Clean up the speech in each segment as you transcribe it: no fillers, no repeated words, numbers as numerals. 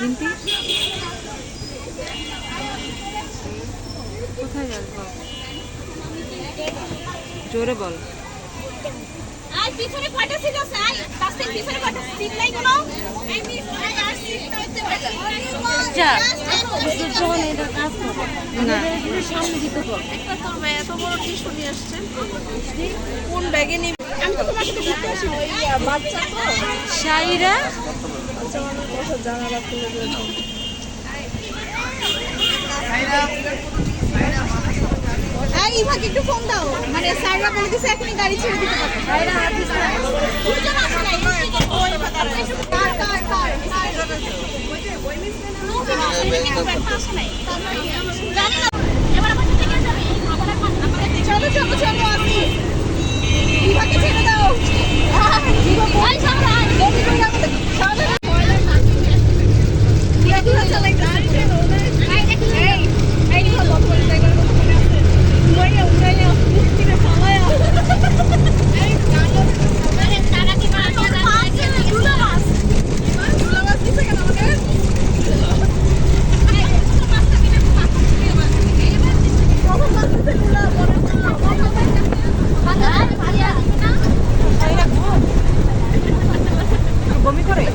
রিম্পি কোথায় যাবো জোরে বল। আর পিছনে কয়টা সিট আছে? আই বাসের পিছনে কয়টা সিট নাই কোনো? এই মিস আর সিট হইতে পারে। যা যখন এটা কাজ করো না এটা সামনে দিতে পারো। একটা তোর ভাই এত বড় টিস্যু নিয়ে আসছে কোন ব্যাগে নিবি? আমি তো তোমার সাথে ঘুরতে আসি ওই বাচ্চা তো সাইরা বাচ্চা মানুষ বসে জানালা খুলে দিয়েছে এই ইভাকে একটু ফোন দাও মানে স্যাররা বলে দিছে এখনই গাড়ি ছেড়ে দিতে পারবে সাইরা হাত দিছে দুজন আসে নাই ওই কার ওই মিস নাই জানি না এবার আমার সাথে কে যাবে আবার চলো চলো চলো আসি ইভাকে ছেড়ে দাও ভাই সামনে আয় দেরি করে আমাদের চলো কি হচ্ছে লাইক এই এই কি হলো বল তাই বল উড়াইয়া উড়াইয়া মুক্তিরে ফালায়া এই গানো মানে তারা কি মাছ আছে দুলা মাছ দুলা মাছ দিছে কেন আমাদের এই তো মাছটা কিনে মাছ দিয়ে মাছ এই মাছ দিছে কত মাছ দিছে দুলা বড় বাজারে ভারী আছে না এইরা বমি করে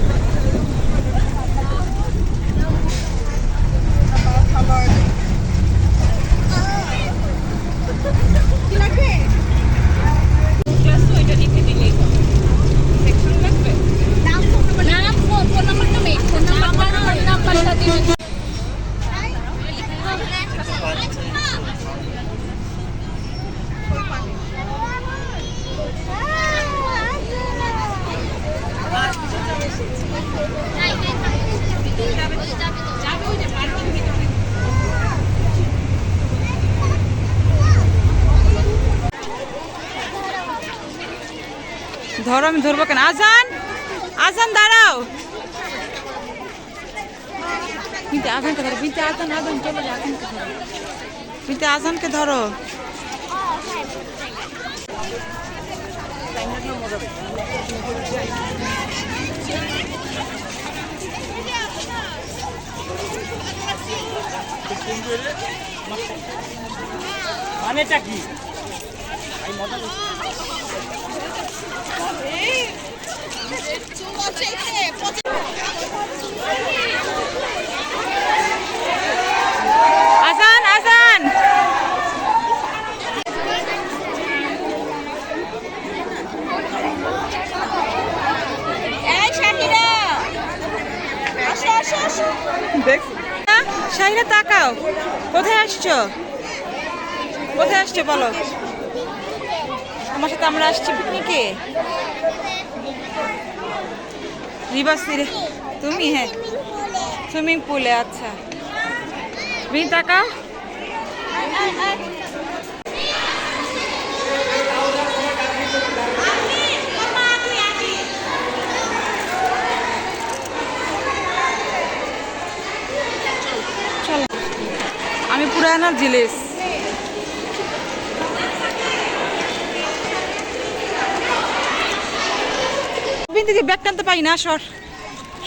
কি লাগবে ক্লাস ওইটা লিখে দিলেই হবে সেকশন লাগবে নাম ফোন নাম্বারটা মেই ফোন নাম্বারটা দিন ধরো আমি ধরবো কেন আজান আজান দাঁড়াও বিনতে আজানকে ধরো বিনতে আজান আজান চলে যা আজানকে ধরো বিনতে আজানকে ধরো মানেটা কি আজান আজান এই শাহিরা আসো আসো আসো শাহিরা তাকাও কোথায় আসছো কোথায় আসছো বলো আমার সাথে আমরা আসছি পিকনিকে রিভার্সিরে তুমি হ্যাঁ সুইমিং পুলে আচ্ছা বিন তাকাও চলো আমি পুরানা জিলিস বিন দিদি ব্যাগ টানতে পাই না সর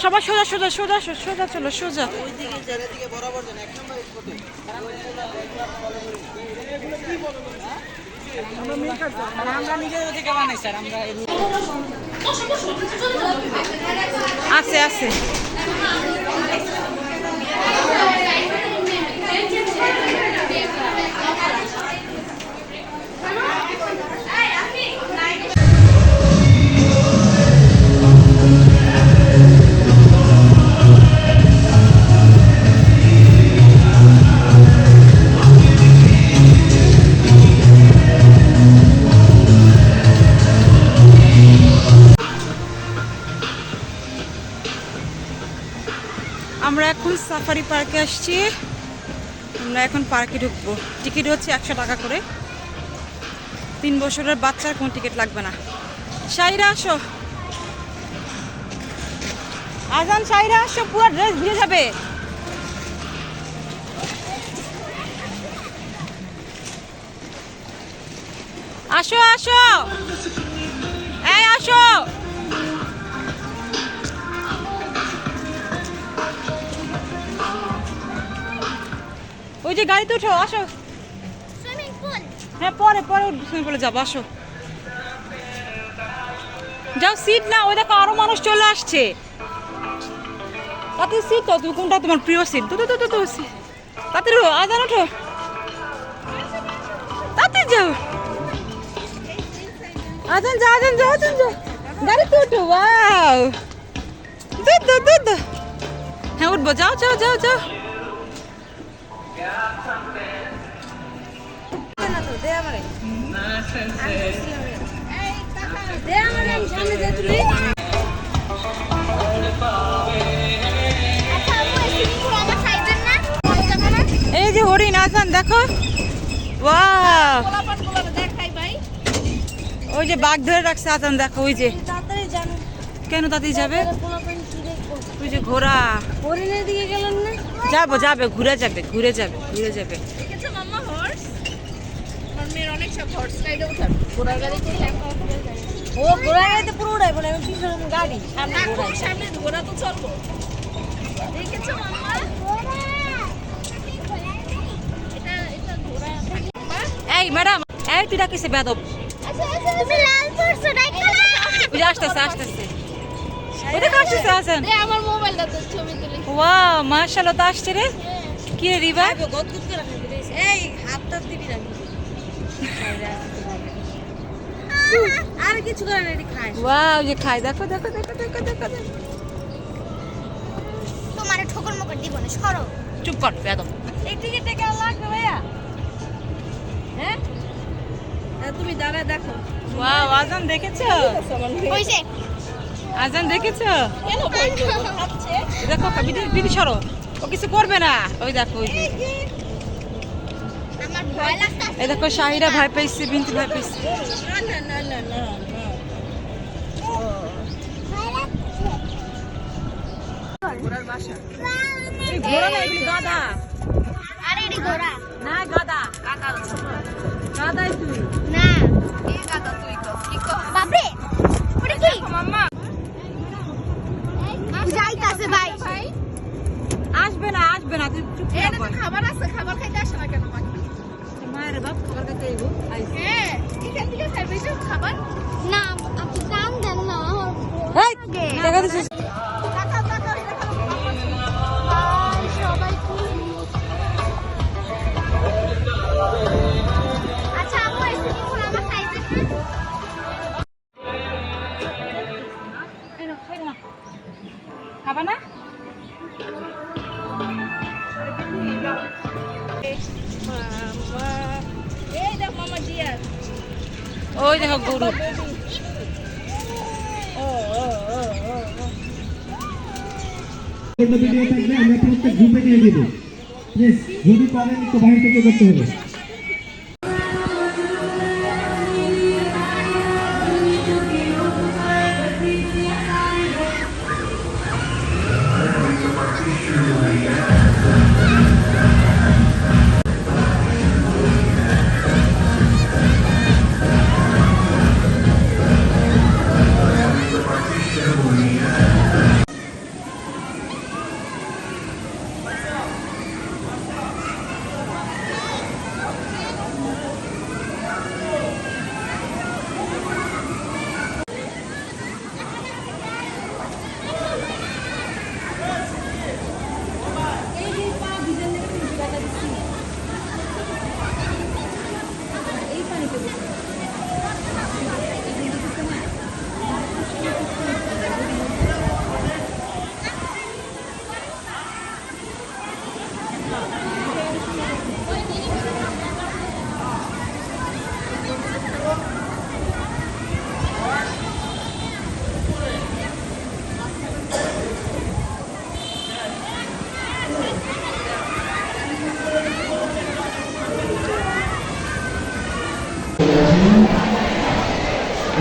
সবাই সোজা সোজা সোজা সোজা চলো সোজা আছে আছে আমরা এখন সাফারি পার্কে আসছি আমরা এখন পার্কে ঢুকবো টিকিট হচ্ছে 100 টাকা করে 3 বছরের বাচ্চার কোনো টিকিট লাগবে না শাইরা আসো আজান শাইরা আসো পুরো ড্রেস ভিজে যাবে আসো আসো এই আসো ওই যে গাড়িতে উঠো, আসো। Swimming pool. হ্যাঁ পরে পরে সুইমিং পুলে যাবো, আসো। যাও, সিট না, ওই দেখো আরো মানুষ চলে আসছে। তাতে সিট তো, তুমি কোনটা তোমার প্রিয় সিট? তো তাতে আজান ওঠো, তাতে যাও। আজান যাও, গাড়িতে উঠো। ওয়াও, দুধ। হ্যাঁ উঠবো, যাও। আচ্ছা আপু এই সুইমিং পুল আমার সাইজের না? যাবে না? এই যে হরিণ, আজান দেখো। ওয়াও, পোলাপানগুলো দেখাই ভাই। ওই যে বাঘ ধরে রাখছে, আজান দেখো, ওই যে। তাড়াতাড়ি যান। কেন তাতেই যাবে? পোলাপান কি দেখবো? ওই যে ঘোড়া। হরিণের দিকে গেলেন না? যাবে, ঘুরে যাবে। দেখেছো মাম্মা হর্স? আমার মেয়ের অনেক সব হর্স রাইডে ওঠার। ঘোড়ার গাড়িতে একা করে যায়। ও ঘোড়া গাড়িতে পুরো উড়াইবো না, আমি পিছনে গাড়ি সামনে না ঘোড়া। খুব সামনে ঘোড়া তো চলবো। দেখেছো মাম্মা? এটা ঘোড়া। এই ম্যাডাম, এই তুই ডাকিছে বেদব। আচ্ছা তুমি লাল পরছো রাইট কালার। ওই যে আসতেছে। ওই দেখো আসতেছে আজান। দে আমার মোবাইলটা তো ছবি তুলি। ওয়াও, মাশাআল্লাহ, তো আসছে রে। কি রে রিবা? গদগদ করে রাখতে দিস। এই হাতটা দিবি না। আর কিছু করে না, এটি খায়। ওয়াও, যে খাই, দেখো। তোমারে ঠোকর মকর দিব না, সরো। চুপ কর বেদব। এই টিকিটটা কেমন লাগবে ভাইয়া? হ্যাঁ, তুমি দাঁড়ায় দেখো। ওয়াও, আজান দেখেছো? কইছে আজান দেখেছো? কেন বলছো? খাচ্ছে। দেখো, বিধি সরো, ও কিছু করবে না। ওই দেখো, ওই যে। আমার ভয় লাগতাছে। এই দেখো, শাহিরা ভয় পাইছে, বিনতি ভয় পাইছে। না। ঘোড়ার বাসা। এই ঘোড়া না, এগুলি গাধা। আরে এডি ঘোড়া। না, গাধা। গাধাই তুই। না এই গাদা তুই কস কি কস বাপরে ওটা কি মাম্মা যাইতাছে ভাই আসবে না, তুই চুপ করে এটা তো বল। খাবার আছে খাবার খাইতে আসে না কেন বাকি মায়ের বাপ খাবার খাইতে আইবো। হ্যাঁ এখান থেকে খাইবে যে খাবার না আপনি দাম দেন না এই টাকা দিছিস? টাকা ভাই সবাই আচ্ছা আপু এই সিনেমা আমার সাইজে খাবা না? এই দেখ মামা ডিয়ার। ওই দেখো গরু। ভিডিও থাকলে আমরা প্রত্যেক গ্রুপে দিয়ে দিব। প্লিজ যদি পারেন একটু বাইরে থেকে করতে হবে।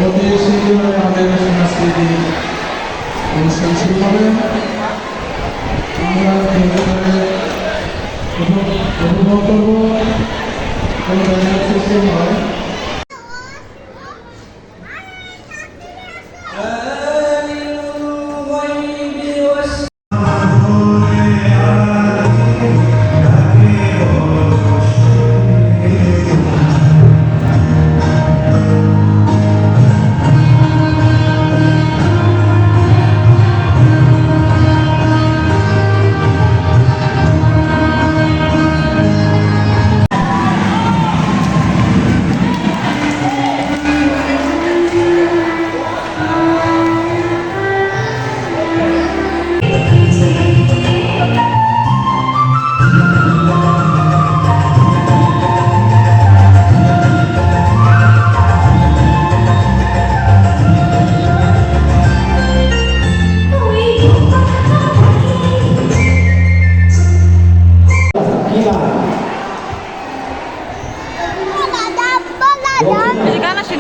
অতি শীঘ্রই আমাদের সাংস্কৃতিক অনুষ্ঠান শুরু হবে। আমরা উপভোগ করবো কোনো ব্যাঘাত সৃষ্টি হয়।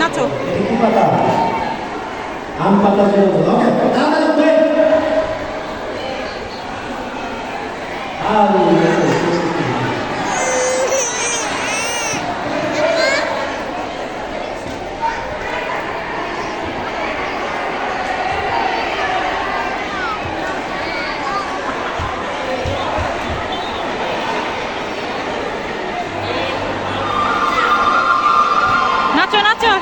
নাচো। আম পাতা ওকে তাড়াতাড়ি wait নাচো নাচো।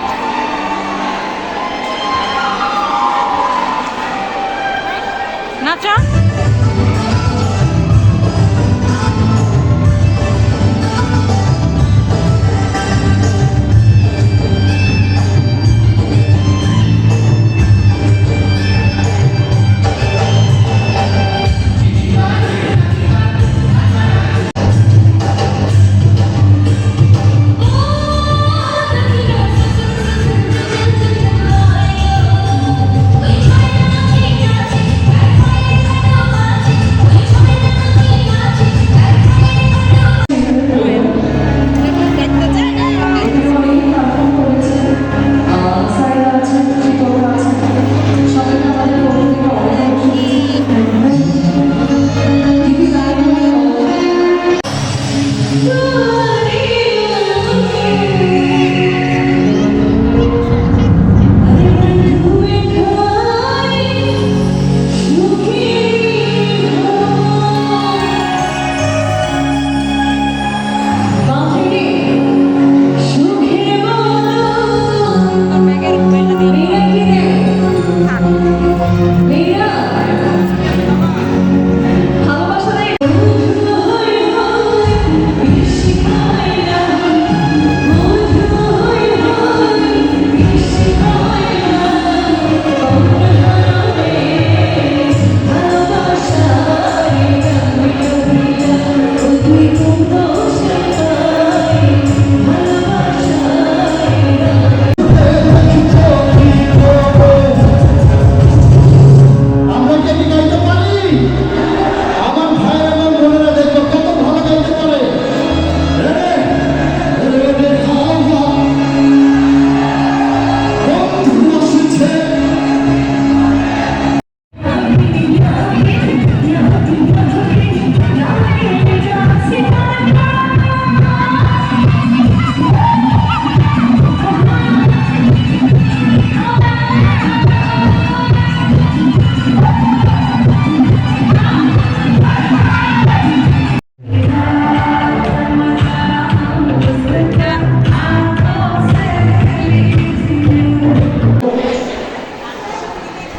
নাচো। আমরা কি কি গাইতে পারি আমার ভাই এবং বোনেরা দেখো কত ভালো গাইতে পারে রে খাওয়া বন্ধু আসছে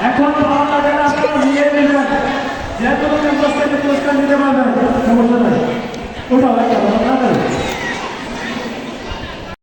এখন তো ভালো লাগে না আপনারা নিয়ে নেবেন যে কোনো পুরস্কার নিতে পারবেন সমস্যা নাই